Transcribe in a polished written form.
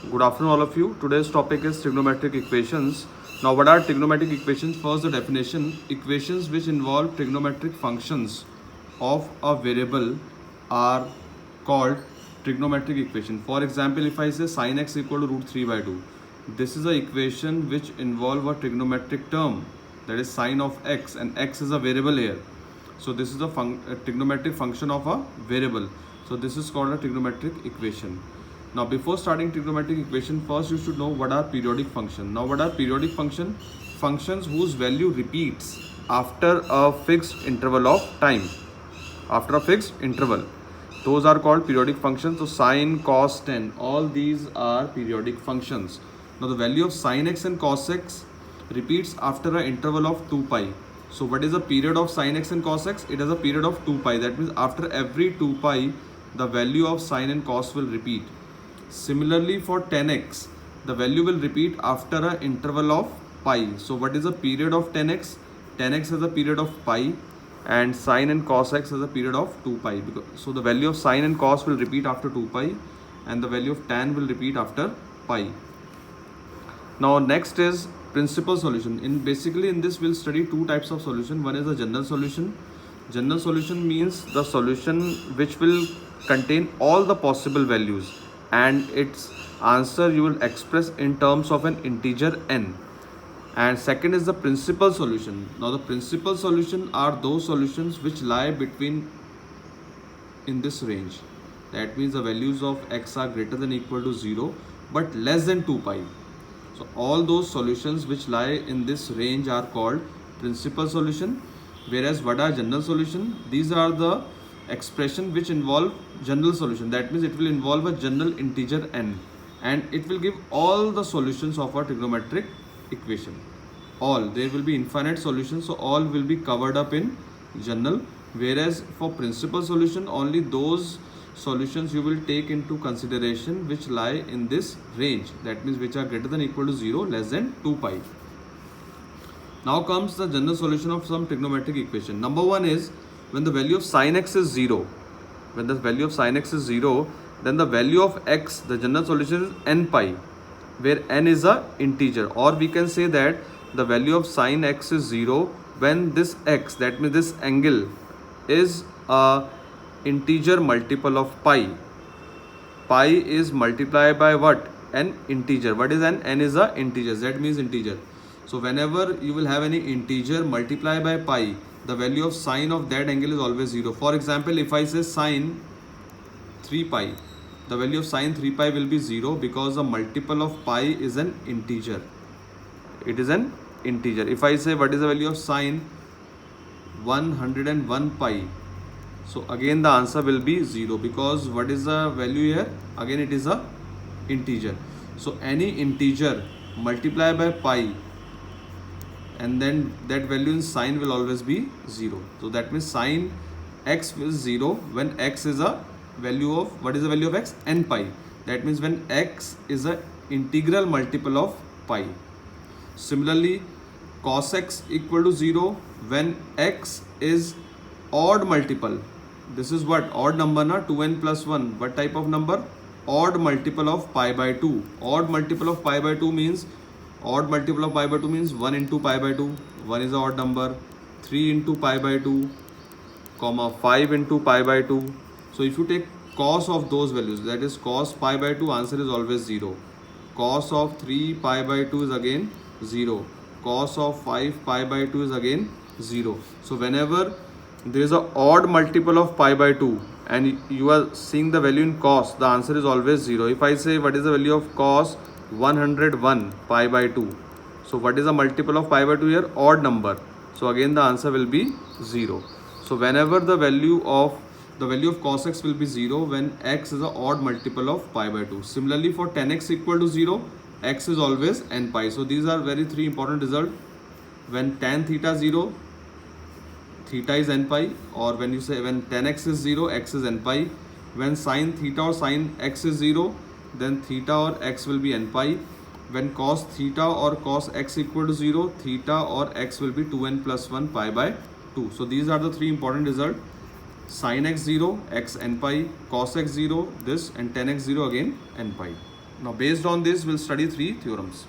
Good afternoon, all of you. Today's topic is trigonometric equations. Now, what are trigonometric equations? First, the definition. Equations which involve trigonometric functions of a variable are called trigonometric equation. For example, if I say sin x equal to root 3 by 2, this is an equation which involve a trigonometric term, that is sin of x, and x is a variable here. So this is a trigonometric function of a variable. So this is called a trigonometric equation. Now before starting trigonometric equation, first you should know what are periodic function. Now what are periodic function? Functions whose value repeats after a fixed interval of time. After a fixed interval. Those are called periodic functions. So sine, cos, tan, all these are periodic functions. Now the value of sin x and cos x repeats after an interval of 2 pi. So what is the period of sin x and cos x? It is a period of 2 pi. That means after every 2 pi, the value of sin and cos will repeat. Similarly for tan x, the value will repeat after an interval of pi. So what is the period of tan x? Tan x has a period of pi and sin and cos x has a period of 2 pi. So the value of sin and cos will repeat after 2 pi and the value of tan will repeat after pi. Now next is principal solution. Basically in this we'll study two types of solution. One is the general solution. General solution means the solution which will contain all the possible values and its answer you will express in terms of an integer n. And second is the principal solution. Now the principal solution are those solutions which lie between in this range. That means the values of x are greater than or equal to 0 but less than 2 pi. So all those solutions which lie in this range are called principal solution. Whereas what are general solution? These are the expression which involve general solution. That means it will involve a general integer n and it will give all the solutions of a trigonometric equation. All, there will be infinite solutions, so all will be covered up in general. Whereas for principal solution, only those solutions you will take into consideration which lie in this range. That means which are greater than or equal to 0, less than 2 pi. Now comes the general solution of some trigonometric equation. Number one is when the value of sin x is 0. When the value of sin x is 0, then the value of x, the general solution is n pi, where n is a integer. Or we can say that the value of sin x is 0 when this x, that means this angle, is a integer multiple of pi. Pi is multiplied by what? An integer. What is n? N is a integer. Z means integer. So whenever you will have any integer multiplied by pi, the value of sine of that angle is always 0. For example, if I say sine 3 pi, the value of sine 3 pi will be 0 because the multiple of pi is an integer. It is an integer. If I say what is the value of sine 101 pi, so again the answer will be 0 because what is the value here? Again it is a integer. So any integer multiplied by pi and then that value in sine will always be 0. So that means sine x is 0 when x is a value of, what is the value of x? N pi. That means when x is a integral multiple of pi. Similarly, cos x equal to 0 when x is odd multiple. This is what? Odd number, na? 2n plus 1. What type of number? Odd multiple of pi by 2. Odd multiple of pi by 2 means 1 into pi by 2. 1 is an odd number. 3 into pi by 2, comma 5 into pi by 2. So if you take cos of those values, that is cos pi by 2, answer is always 0. Cos of 3 pi by 2 is again 0. Cos of 5 pi by 2 is again 0. So whenever there is an odd multiple of pi by 2 and you are seeing the value in cos, the answer is always 0. If I say what is the value of cos 101 pi by 2, so what is the multiple of pi by 2 here? Odd number. So again the answer will be 0. So whenever the value of cos x will be 0 when x is an odd multiple of pi by 2. Similarly for tan x equal to 0, x is always n pi. So these are very three important results. When tan theta 0, theta is n pi, or when you say when tan x is 0, x is n pi. When sin theta or sin x is 0, then theta or x will be n pi. When cos theta or cos x equal to 0, theta or x will be 2n plus 1 pi by 2. So these are the three important results. Sin x 0, x n pi, cos x 0, this, and tan x 0 again n pi. Now based on this, we'll study three theorems.